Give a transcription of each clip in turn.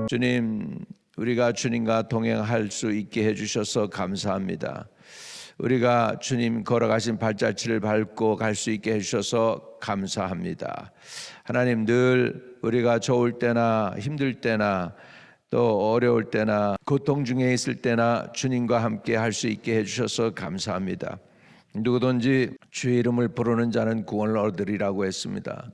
주님, 우리가 주님과 동행할 수 있게 해주셔서 감사합니다. 우리가 주님 걸어가신 발자취를 밟고 갈 수 있게 해주셔서 감사합니다. 하나님, 늘 우리가 좋을 때나 힘들 때나 또 어려울 때나 고통 중에 있을 때나 주님과 함께 할 수 있게 해주셔서 감사합니다. 누구든지 주의 이름을 부르는 자는 구원을 얻으리라고 했습니다.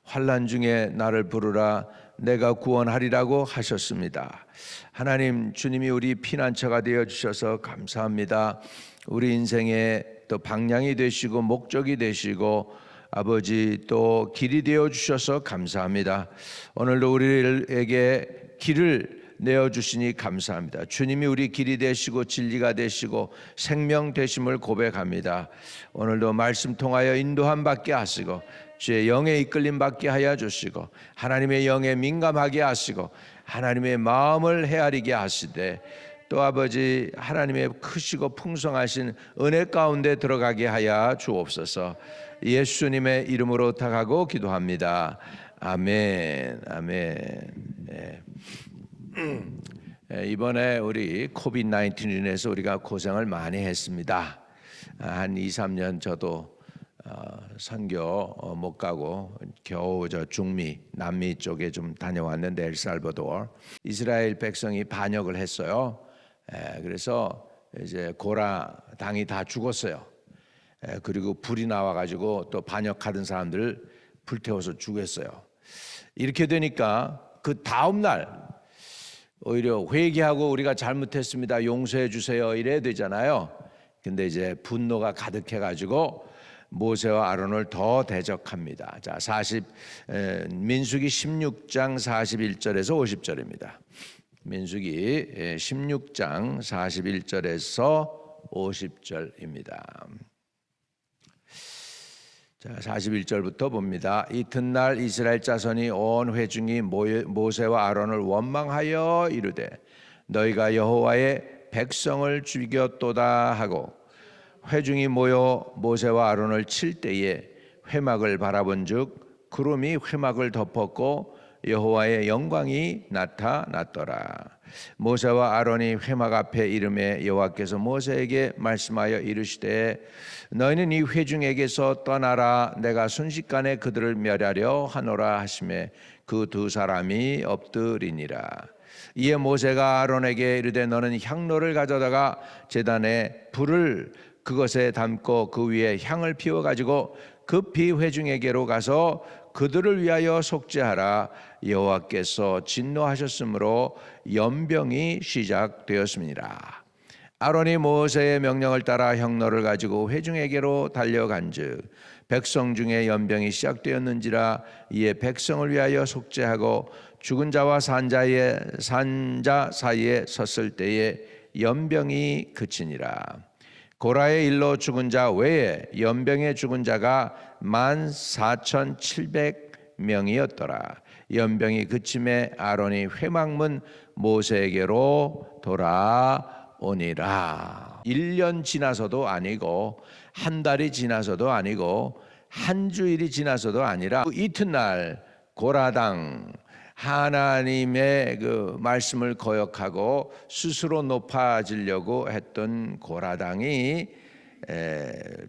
환난 중에 나를 부르라 내가 구원하리라고 하셨습니다. 하나님, 주님이 우리 피난처가 되어 주셔서 감사합니다. 우리 인생의 또 방향이 되시고 목적이 되시고 아버지 또 길이 되어 주셔서 감사합니다. 오늘도 우리에게 길을 내어주시니 감사합니다. 주님이 우리 길이 되시고 진리가 되시고 생명 되심을 고백합니다. 오늘도 말씀 통하여 인도함 받게 하시고 주의 영에 이끌림 받게 하여 주시고 하나님의 영에 민감하게 하시고 하나님의 마음을 헤아리게 하시되 또 아버지 하나님의 크시고 풍성하신 은혜 가운데 들어가게 하여 주옵소서. 예수님의 이름으로 부탁하고 기도합니다. 아멘. 아멘. 네. 이번에 우리 코비드-19로 인해서 우리가 고생을 많이 했습니다. 한 2-3년 저도 선교 못 가고 겨우 저 중미, 남미 쪽에 좀 다녀왔는데 엘살바도르 이스라엘 백성이 반역을 했어요. 그래서 이제 고라 당이 다 죽었어요. 그리고 불이 나와가지고 또 반역하던 사람들 불태워서 죽였어요. 이렇게 되니까 그 다음 날 오히려 회개하고 우리가 잘못했습니다, 용서해 주세요 이래야 되잖아요. 근데 이제 분노가 가득해가지고 모세와 아론을 더 대적합니다. 자, 민수기 16장 41절에서 50절입니다. 민수기 16장 41절에서 50절입니다. 자, 41절부터 봅니다. 이튿날 이스라엘 자손이 온 회중이 모세와 아론을 원망하여 이르되 너희가 여호와의 백성을 죽였도다 하고 회중이 모여 모세와 아론을 칠 때에 회막을 바라본즉 구름이 회막을 덮었고 여호와의 영광이 나타났더라. 모세와 아론이 회막 앞에 이르매 여호와께서 모세에게 말씀하여 이르시되 너희는 이 회중에게서 떠나라. 내가 순식간에 그들을 멸하려 하노라 하시매 그 두 사람이 엎드리니라. 이에 모세가 아론에게 이르되 너는 향로를 가져다가 제단에 불을 그것에 담고 그 위에 향을 피워 가지고 급히 회중에게로 가서 그들을 위하여 속죄하라. 여호와께서 진노하셨으므로 연병이 시작되었습니다. 아론이 모세의 명령을 따라 향로를 가지고 회중에게로 달려간즉 백성 중에 연병이 시작되었는지라. 이에 백성을 위하여 속죄하고 죽은 자와 산자 사이에 섰을 때에 연병이 그치니라. 고라의 일로 죽은 자 외에 연병에 죽은 자가 14,700명이었더라. 연병이 그침에 아론이 회막문 모세에게로 돌아오니라. 1년 지나서도 아니고 한 달이 지나서도 아니고 한 주일이 지나서도 아니라 이튿날 고라당 하나님의 그 말씀을 거역하고 스스로 높아지려고 했던 고라당이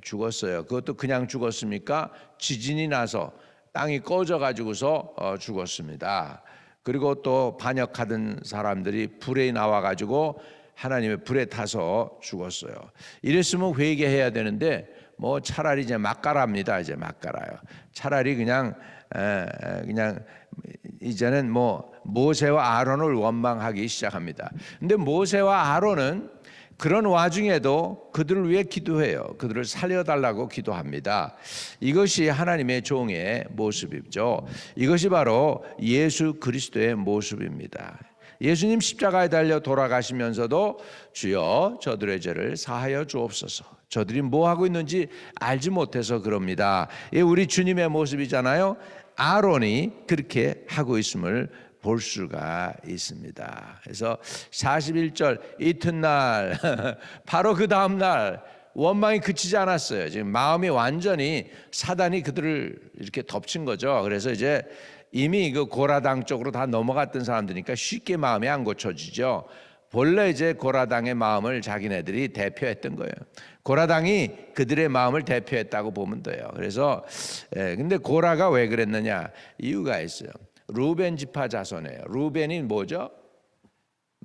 죽었어요. 그것도 그냥 죽었습니까? 지진이 나서 땅이 꺼져 가지고서 죽었습니다. 그리고 또 반역하던 사람들이 불에 나와 가지고 하나님의 불에 타서 죽었어요. 이랬으면 회개해야 되는데 뭐 차라리 이제 막 갈아입니다. 이제 막 갈아요. 차라리 그냥 이제는 뭐 모세와 아론을 원망하기 시작합니다. 근데 모세와 아론은 그런 와중에도 그들을 위해 기도해요. 그들을 살려달라고 기도합니다. 이것이 하나님의 종의 모습이죠. 이것이 바로 예수 그리스도의 모습입니다. 예수님 십자가에 달려 돌아가시면서도 주여 저들의 죄를 사하여 주옵소서. 저들이 뭐 하고 있는지 알지 못해서 그럽니다. 이 우리 주님의 모습이잖아요. 아론이 그렇게 하고 있음을 볼 수가 있습니다. 그래서 41절 이튿날 바로 그 다음 날 원망이 그치지 않았어요. 지금 마음이 완전히 사단이 그들을 이렇게 덮친 거죠. 그래서 이제 이미 그 고라당 쪽으로 다 넘어갔던 사람들이니까 쉽게 마음이 안 고쳐지죠. 본래 이제 고라당의 마음을 자기네들이 대표했던 거예요. 고라당이 그들의 마음을 대표했다고 보면 돼요. 그래서 근데 고라가 왜 그랬느냐? 이유가 있어요. 루벤 지파 자손이에요. 루벤이 뭐죠?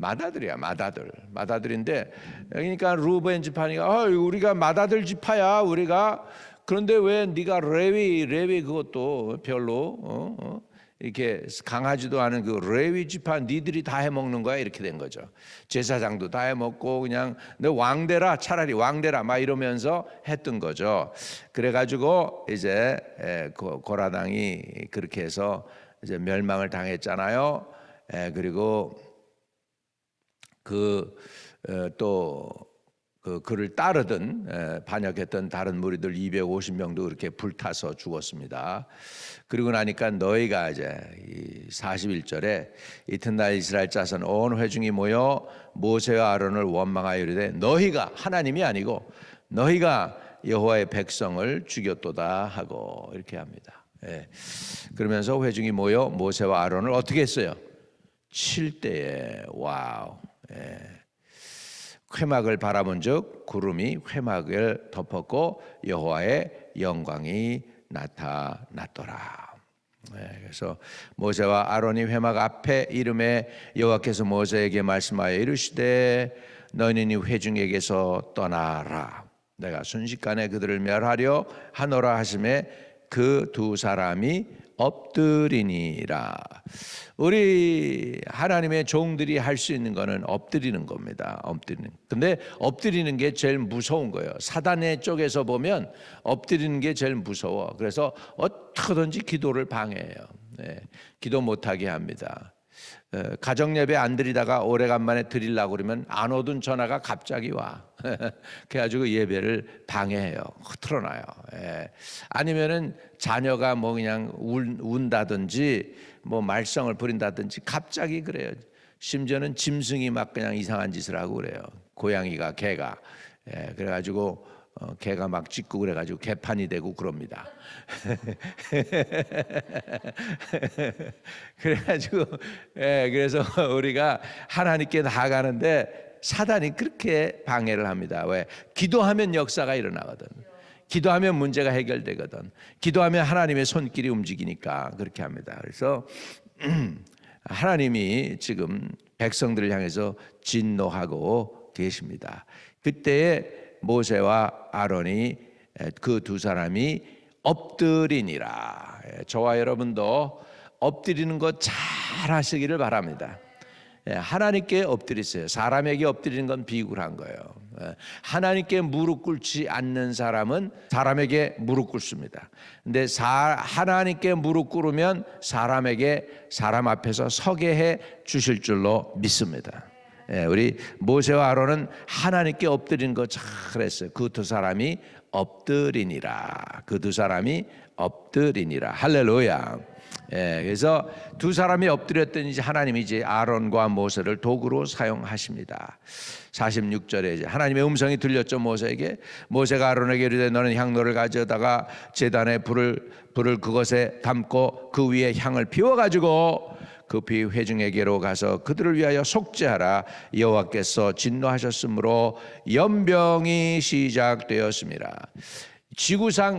맏아들이야, 맏아들인데, 그러니까 루벤 지파니까 우리가 맏아들 지파야, 우리가. 그런데 왜 네가 레위 그것도 별로 이렇게 강하지도 않은 그 레위 지파 니들이 다 해먹는 거야, 이렇게 된 거죠. 제사장도 다 해먹고 그냥 너 왕대라, 차라리 왕대라 막 이러면서 했던 거죠. 그래가지고 이제 고라당이 그렇게 해서 이제 멸망을 당했잖아요. 그리고 그를 따르던 반역했던 다른 무리들 250명도 그렇게 불타서 죽었습니다. 그리고 나니까 너희가 이제 41절에 이튿날 이스라엘 자손 온 회중이 모여 모세와 아론을 원망하여 이르되 너희가, 하나님이 아니고 너희가 여호와의 백성을 죽였도다 하고 이렇게 합니다. 그러면서 회중이 모여 모세와 아론을 어떻게 했어요? 칠 때에 와우. 회막을 바라본즉 구름이 회막을 덮었고 여호와의 영광이 나타났더라. 그래서 모세와 아론이 회막 앞에 이름에 여호와께서 모세에게 말씀하여 이르시되 너희는 이 회중에게서 떠나라. 내가 순식간에 그들을 멸하려 하노라 하심에 그 두 사람이 엎드리니라. 우리 하나님의 종들이 할 수 있는 거는 엎드리는 겁니다. 엎드리는. 근데 엎드리는 게 제일 무서운 거예요. 사단의 쪽에서 보면 엎드리는 게 제일 무서워. 그래서 어떻게든지 기도를 방해해요. 기도 못하게 합니다. 가정 예배 안 드리다가 오래간만에 드리려고 그러면 안 오던 전화가 갑자기 와. 그래가지고 예배를 방해해요. 흐트러놔요. 아니면은 자녀가 뭐 그냥 운다든지 뭐 말썽을 부린다든지 갑자기 그래요. 심지어는 짐승이 막 그냥 이상한 짓을 하고 그래요. 고양이가, 개가. 그래가지고 개가 막 짖고 그래가지고 개판이 되고 그럽니다. 그래가지고 그래서 우리가 하나님께 나아가는데 사단이 그렇게 방해를 합니다. 왜? 기도하면 역사가 일어나거든. 기도하면 문제가 해결되거든. 기도하면 하나님의 손길이 움직이니까 그렇게 합니다. 그래서 하나님이 지금 백성들을 향해서 진노하고 계십니다. 그때에 모세와 아론이 그 두 사람이 엎드리니라. 저와 여러분도 엎드리는 거 잘 하시기를 바랍니다. 하나님께 엎드리세요. 사람에게 엎드리는 건 비굴한 거예요. 하나님께 무릎 꿇지 않는 사람은 사람에게 무릎 꿇습니다. 근데 하나님께 무릎 꿇으면 사람 앞에서 서게 해 주실 줄로 믿습니다. 우리 모세와 아론은 하나님께 엎드리는 거 잘했어요. 그 두 사람이 엎드리니라. 그 두 사람이 엎드리니라. 할렐루야. 그래서 두 사람이 엎드렸더니 이제 하나님이 이제 아론과 모세를 도구로 사용하십니다. 46절에 이제 하나님의 음성이 들렸죠. 모세에게. 모세가 아론에게 이르되 너는 향로를 가져다가 제단에 불을 그것에 담고 그 위에 향을 피워 가지고 급히 회중에게로 가서 그들을 위하여 속죄하라. 여호와께서 진노하셨으므로 연병이 시작되었습니다.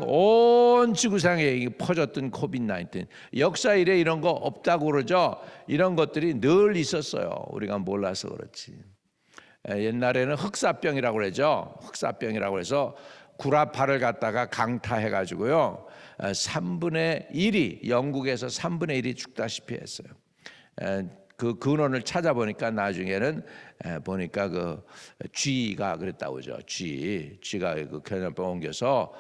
온 지구상에 퍼졌던 코비드-19 역사 이래 이런 거 없다고 그러죠. 이런 것들이 늘 있었어요. 우리가 몰라서 그렇지. 옛날에는 흑사병이라고 그러죠. 흑사병이라고 해서 구라파를 갖다가 강타해가지고요 3분의 1이 영국에서 3분의 1이 죽다시피 했어요. 그 근원을 찾아보니까 나중에는 보니까 그 쥐가 그랬다고 그러죠. 쥐가 그 전염병 옮겨서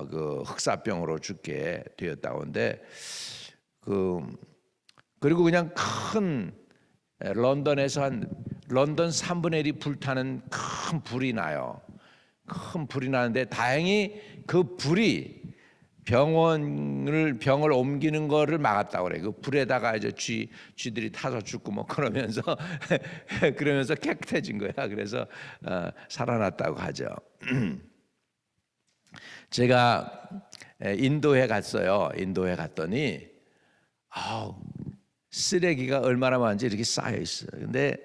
그 흑사병으로 죽게 되었다고 하는데 그리고 그냥 큰 런던에서 런던 3분의 1이 불타는 큰 불이 나요. 큰 불이 나는데 다행히 그 불이 병을 옮기는 거를 막았다고 그래. 그 불에다가 이제 쥐들이 타서 죽고 뭐 그러면서 깨끗해진 거야. 그래서 살아났다고 하죠. 제가 인도에 갔어요. 인도에 갔더니 쓰레기가 얼마나 많은지 이렇게 쌓여 있어요. 근데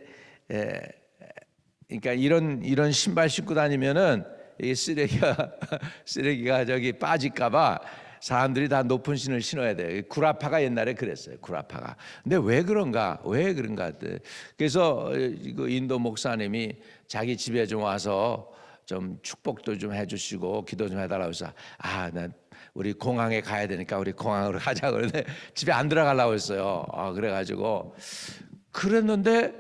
그러니까 이런 신발 신고 다니면은 이 쓰레기가 저기 빠질까봐 사람들이 다 높은 신을 신어야 돼요. 구라파가 옛날에 그랬어요. 구라파가. 근데 왜 그런가? 그래서 그 인도 목사님이 자기 집에 좀 와서 좀 축복도 좀 해주시고 기도 좀 해달라고 해서 난 우리 공항에 가야 되니까 우리 공항으로 가자 그러는데 집에 안 들어가려고 했어요. 그래가지고 그랬는데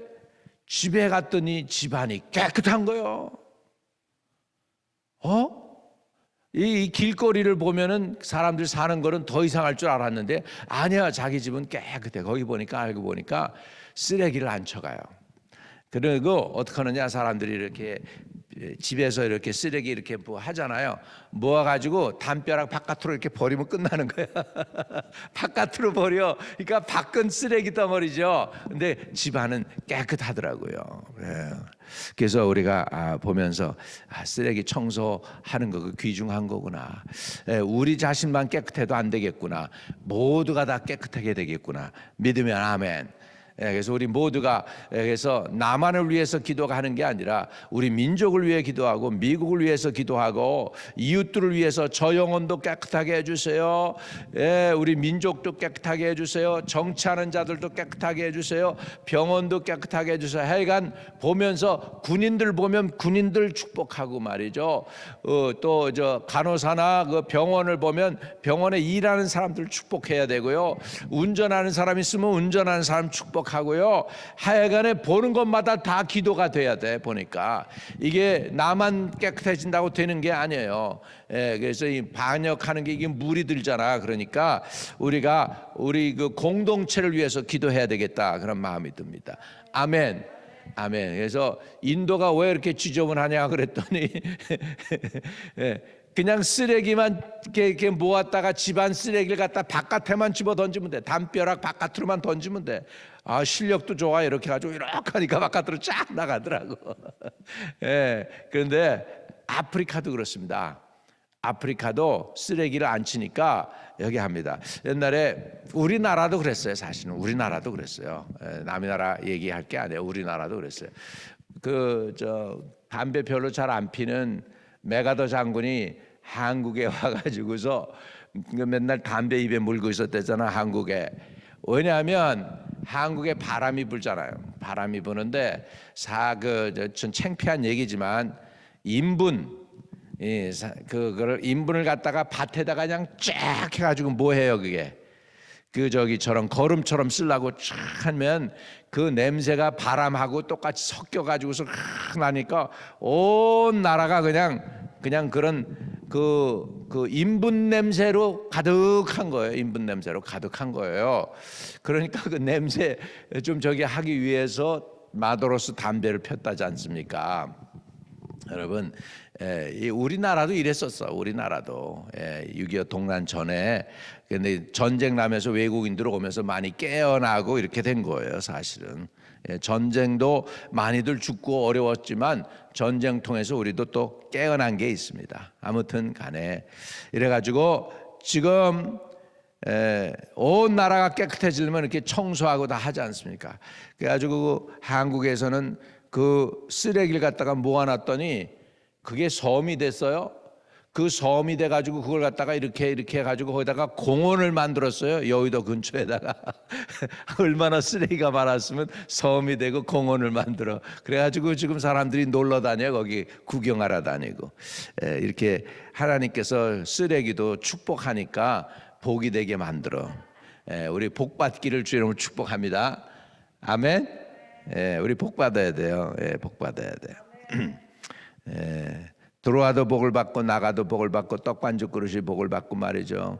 집에 갔더니 집안이 깨끗한 거예요. 이 길거리를 보면은 사람들 사는 거는 더 이상할 줄 알았는데 아니야, 자기 집은 깨끗해. 거기 보니까 알고 보니까 쓰레기를 안 쳐가요. 그리고 어떻게 하느냐, 사람들이 이렇게 집에서 이렇게 쓰레기 이렇게 뭐 하잖아요. 모아가지고 담벼락 바깥으로 이렇게 버리면 끝나는 거야. 바깥으로 버려. 그러니까 밖은 쓰레기 덩어리죠. 근데 집안은 깨끗하더라고요. 그래서 우리가 보면서 쓰레기 청소하는 거 그 귀중한 거구나. 우리 자신만 깨끗해도 안 되겠구나. 모두가 다 깨끗하게 되겠구나. 믿으면 아멘. 그래서 우리 모두가 그래서 나만을 위해서 기도하는 게 아니라 우리 민족을 위해 기도하고 미국을 위해서 기도하고 이웃들을 위해서 저 영혼도 깨끗하게 해주세요. 우리 민족도 깨끗하게 해주세요. 정치하는 자들도 깨끗하게 해주세요. 병원도 깨끗하게 해주세요. 하여간 보면서 군인들 보면 군인들 축복하고 말이죠. 또 저 간호사나 그 병원을 보면 병원에 일하는 사람들 축복해야 되고요. 운전하는 사람 있으면 운전하는 사람 축복 하고요. 하여간에 보는 것마다 다 기도가 돼야 돼. 보니까 이게 나만 깨끗해진다고 되는 게 아니에요. 그래서 이 반역하는 게 이게 물이 들잖아. 그러니까 우리가 우리 그 공동체를 위해서 기도해야 되겠다, 그런 마음이 듭니다. 아멘. 아멘. 그래서 인도가 왜 이렇게 지저분하냐 그랬더니 그냥 쓰레기만 이렇게 모았다가 집안 쓰레기를 갖다 바깥에만 집어 던지면 돼. 담벼락 바깥으로만 던지면 돼. 실력도 좋아. 이렇게 가지고 이렇게 하니까 바깥으로 쫙 나가더라고. 그런데 아프리카도 그렇습니다. 아프리카도 쓰레기를 안 치니까 여기 합니다. 옛날에 우리나라도 그랬어요. 사실은 우리나라도 그랬어요. 남의 나라 얘기할 게 아니에요. 우리나라도 그랬어요. 담배 별로 잘 안 피는 메가더 장군이 한국에 와가지고서 맨날 담배 입에 물고 있었대잖아, 한국에. 왜냐하면 한국에 바람이 불잖아요. 바람이 부는데 전 창피한 얘기지만 그거를 인분을 갖다가 밭에다가 그냥 쫙 해가지고 뭐 해요, 그게? 저런 거름처럼 쓰려고 쫙 하면 그 냄새가 바람하고 똑같이 섞여가지고서 나니까 온 나라가 그냥 그런 그 인분 냄새로 가득한 거예요. 인분 냄새로 가득한 거예요. 그러니까 그 냄새 좀 하기 위해서 마도로스 담배를 폈다지 않습니까? 여러분, 우리나라도 이랬었어. 우리나라도 6.25 동란 전에. 근데 전쟁 나면서 외국인들 오면서 많이 깨어나고 이렇게 된 거예요, 사실은. 전쟁도 많이들 죽고 어려웠지만 전쟁 통해서 우리도 또 깨어난 게 있습니다. 아무튼 간에 이래가지고 지금 온 나라가 깨끗해지려면 이렇게 청소하고 다 하지 않습니까? 그래가지고 한국에서는 그 쓰레기를 갖다가 모아놨더니 그게 섬이 됐어요. 그 섬이 돼가지고 그걸 갖다가 이렇게 해가지고 거기다가 공원을 만들었어요. 여의도 근처에다가. 얼마나 쓰레기가 많았으면 섬이 되고 공원을 만들어. 그래가지고 지금 사람들이 놀러 다녀. 거기 구경하러 다니고. 이렇게 하나님께서 쓰레기도 축복하니까 복이 되게 만들어. 우리 복 받기를 주 이름으로 축복합니다. 아멘. 우리 복 받아야 돼요. 복 받아야 돼요. 들어와도 복을 받고 나가도 복을 받고 떡반죽 그릇이 복을 받고 말이죠.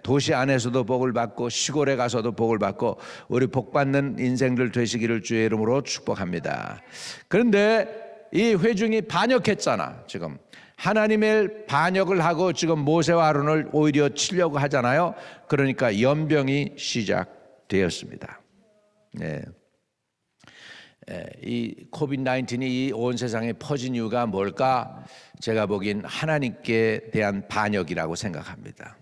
도시 안에서도 복을 받고 시골에 가서도 복을 받고 우리 복 받는 인생들 되시기를 주의 이름으로 축복합니다. 그런데 이 회중이 반역했잖아. 지금 하나님의 반역을 하고 지금 모세와 아론을 오히려 치려고 하잖아요. 그러니까 연병이 시작되었습니다. 이 코비드-19이 온 세상에 퍼진 이유가 뭘까? 제가 보기엔 하나님께 대한 반역이라고 생각합니다.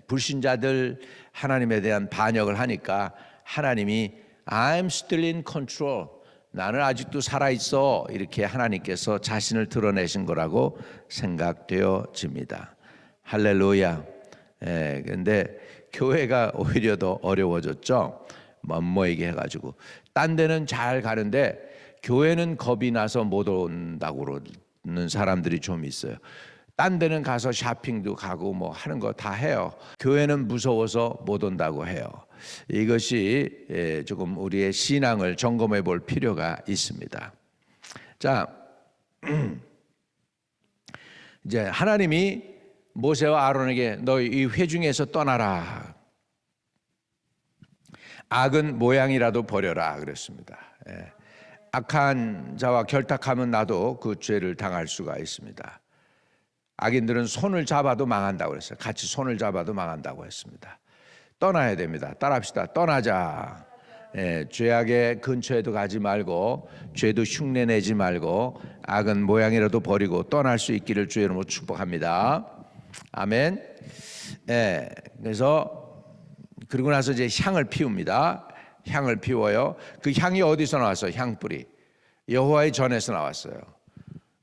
불신자들 하나님에 대한 반역을 하니까 하나님이 I'm still in control, 나는 아직도 살아있어, 이렇게 하나님께서 자신을 드러내신 거라고 생각되어집니다. 할렐루야. 근데 교회가 오히려 더 어려워졌죠. 뭐이게 해가지고 딴 데는 잘 가는데 교회는 겁이 나서 못 온다고 그러는 사람들이 좀 있어요. 딴 데는 가서 쇼핑도 가고 뭐 하는 거 다 해요. 교회는 무서워서 못 온다고 해요. 이것이 조금 우리의 신앙을 점검해 볼 필요가 있습니다. 자, 이제 하나님이 모세와 아론에게 너 이 회중에서 떠나라, 악은 모양이라도 버려라 그랬습니다. 악한 자와 결탁하면 나도 그 죄를 당할 수가 있습니다. 악인들은 손을 잡아도 망한다고 그랬어요. 같이 손을 잡아도 망한다고 했습니다. 떠나야 됩니다. 따라합시다. 떠나자. 죄악의 근처에도 가지 말고 죄도 흉내내지 말고 악은 모양이라도 버리고 떠날 수 있기를 주의 이름으로 축복합니다. 아멘. 그래서 그리고 나서 이제 향을 피웁니다. 향을 피워요. 그 향이 어디서 나왔어요? 향뿌리 여호와의 전에서 나왔어요.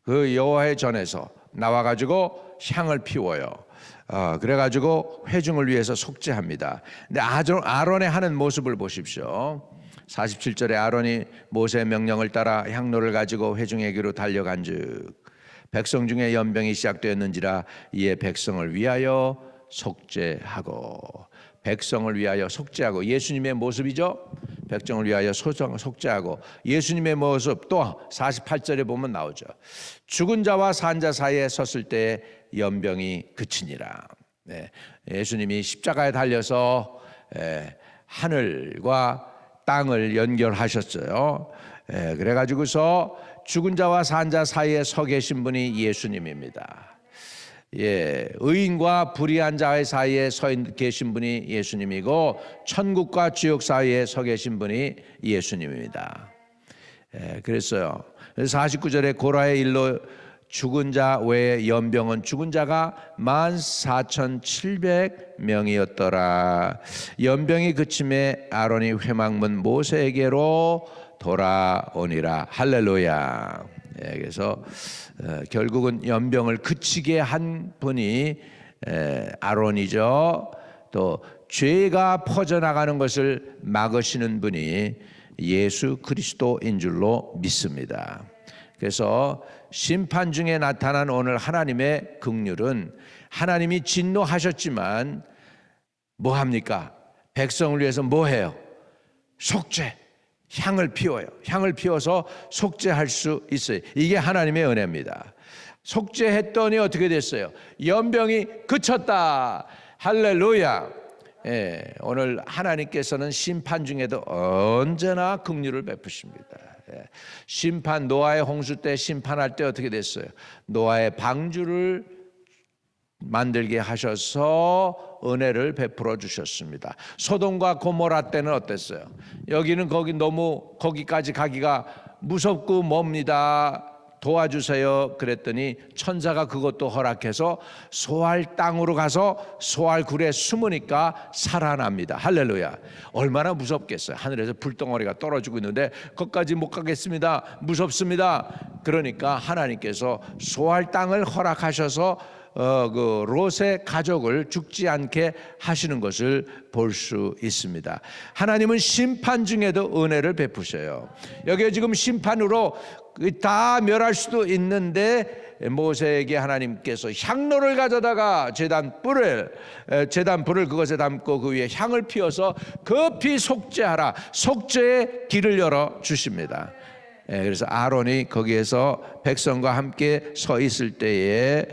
그 여호와의 전에서 나와가지고 향을 피워요. 그래가지고 회중을 위해서 속죄합니다. 근데 아론의 하는 모습을 보십시오. 47절에 아론이 모세의 명령을 따라 향로를 가지고 회중에게로 달려간즉 백성 중에 연병이 시작되었는지라 이에 백성을 위하여 속죄하고, 백성을 위하여 속죄하고, 예수님의 모습이죠. 백성을 위하여 속죄하고, 예수님의 모습 또 48절에 보면 나오죠. 죽은 자와 산 자 사이에 섰을 때 연병이 그치니라. 예수님이 십자가에 달려서 하늘과 땅을 연결하셨어요. 그래가지고서 죽은 자와 산 자 사이에 서 계신 분이 예수님입니다. 의인과 불의한 자의 사이에 서 계신 분이 예수님이고 천국과 지옥 사이에 서 계신 분이 예수님입니다. 그랬어요. 49절에 고라의 일로 죽은 자 외에 연병은 죽은 자가 14,700명이었더라. 연병이 그침에 아론이 회막문 모세에게로 돌아오니라. 할렐루야. 그래서 결국은 연병을 그치게 한 분이 아론이죠. 또 죄가 퍼져나가는 것을 막으시는 분이 예수 그리스도인 줄로 믿습니다. 그래서 심판 중에 나타난 오늘 하나님의 긍휼은, 하나님이 진노하셨지만 뭐 합니까? 백성을 위해서 뭐 해요? 속죄, 향을 피워요. 향을 피워서 속죄할 수 있어요. 이게 하나님의 은혜입니다. 속죄했더니 어떻게 됐어요? 연병이 그쳤다. 할렐루야. 오늘 하나님께서는 심판 중에도 언제나 긍휼을 베푸십니다. 심판, 노아의 홍수 때 심판할 때 어떻게 됐어요? 노아의 방주를 만들게 하셔서 은혜를 베풀어 주셨습니다. 소돔과 고모라 때는 어땠어요? 여기는 너무 거기까지 가기가 무섭고 멉니다. 도와주세요. 그랬더니 천사가 그것도 허락해서 소알 땅으로 가서 소알 굴에 숨으니까 살아납니다. 할렐루야. 얼마나 무섭겠어요. 하늘에서 불덩어리가 떨어지고 있는데 거기까지 못 가겠습니다. 무섭습니다. 그러니까 하나님께서 소알 땅을 허락하셔서 그 롯의 가족을 죽지 않게 하시는 것을 볼 수 있습니다. 하나님은 심판 중에도 은혜를 베푸셔요. 여기에 지금 심판으로 다 멸할 수도 있는데 모세에게 하나님께서 향로를 가져다가 제단 불을 그것에 담고 그 위에 향을 피워서 급히 속죄하라. 속죄의 길을 열어 주십니다. 그래서 아론이 거기에서 백성과 함께 서 있을 때에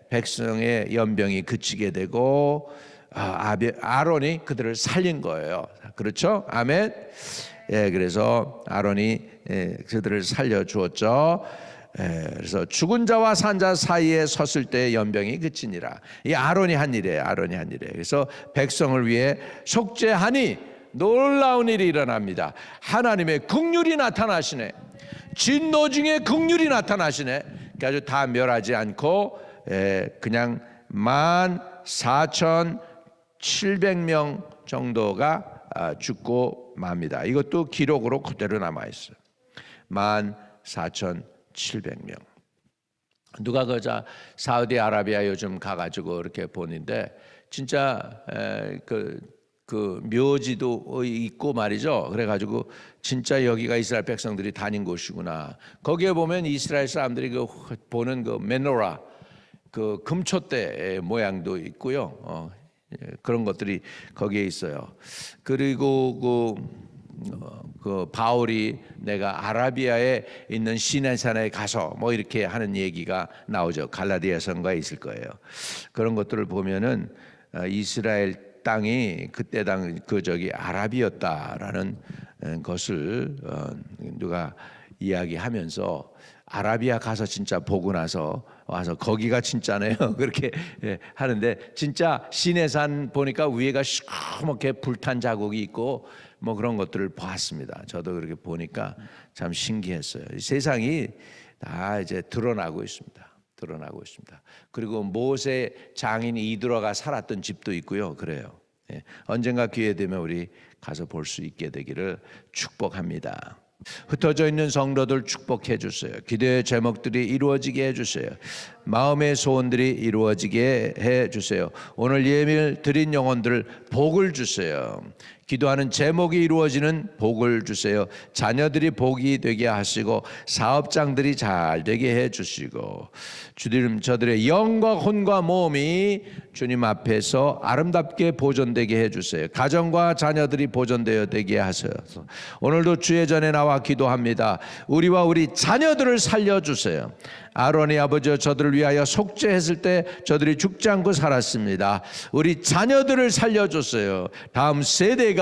백성의 연병이 그치게 되고 아론이 그들을 살린 거예요. 그렇죠? 아멘. 그래서 아론이 그들을 살려 주었죠. 그래서 죽은 자와 산 자 사이에 섰을 때 연병이 그치니라. 이 아론이 한 일이에요. 그래서 백성을 위해 속죄하니 놀라운 일이 일어납니다. 하나님의 긍휼이 나타나시네. 진노 중에 긍휼이 나타나시네. 그래서 다 멸하지 않고 그냥 14,700명 정도가 죽고 맙니다. 이것도 기록으로 그대로 남아있어요. 14,700명. 누가 그자 사우디아라비아 요즘 가가지고 이렇게 보는데 진짜 그 묘지도 있고 말이죠. 그래가지고 진짜 여기가 이스라엘 백성들이 다닌 곳이구나. 거기에 보면 이스라엘 사람들이 보는 메노라 금촛대 모양도 있고요. 그런 것들이 거기에 있어요. 그리고 바울이 내가 아라비아에 있는 시내산에 가서 이렇게 하는 얘기가 나오죠. 갈라디아서인가에 있을 거예요. 그런 것들을 보면은 이스라엘 땅이 그때 아랍이었다라는 것을 누가 이야기하면서 아라비아 가서 진짜 보고 나서 와서 거기가 진짜네요. 그렇게 하는데 진짜 시내산 보니까 위에가 시커멓게 불탄 자국이 있고 그런 것들을 봤습니다. 저도 그렇게 보니까 참 신기했어요. 세상이 다 이제 드러나고 있습니다. 그리고 모세 장인 이드로가 살았던 집도 있고요. 그래요. 언젠가 기회 되면 우리 가서 볼 수 있게 되기를 축복합니다. 흩어져 있는 성도들 축복해 주세요. 기도의 제목들이 이루어지게 해 주세요. 마음의 소원들이 이루어지게 해 주세요. 오늘 예배를 드린 영혼들 복을 주세요. 기도하는 제목이 이루어지는 복을 주세요. 자녀들이 복이 되게 하시고 사업장들이 잘 되게 해 주시고 주님 저들의 영과 혼과 몸이 주님 앞에서 아름답게 보존되게 해 주세요. 가정과 자녀들이 보존되어 되게 하셔서 오늘도 주의 전에 나와 기도합니다. 우리와 우리 자녀들을 살려주세요. 아론이 아버지 저들을 위하여 속죄했을 때 저들이 죽지 않고 살았습니다. 우리 자녀들을 살려줬어요. 다음 세대가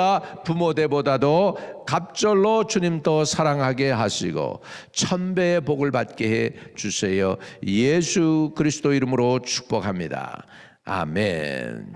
부모대보다도 갑절로 주님 더 사랑하게 하시고 1000배의 복을 받게 해 주세요. 예수 그리스도 이름으로 축복합니다. 아멘.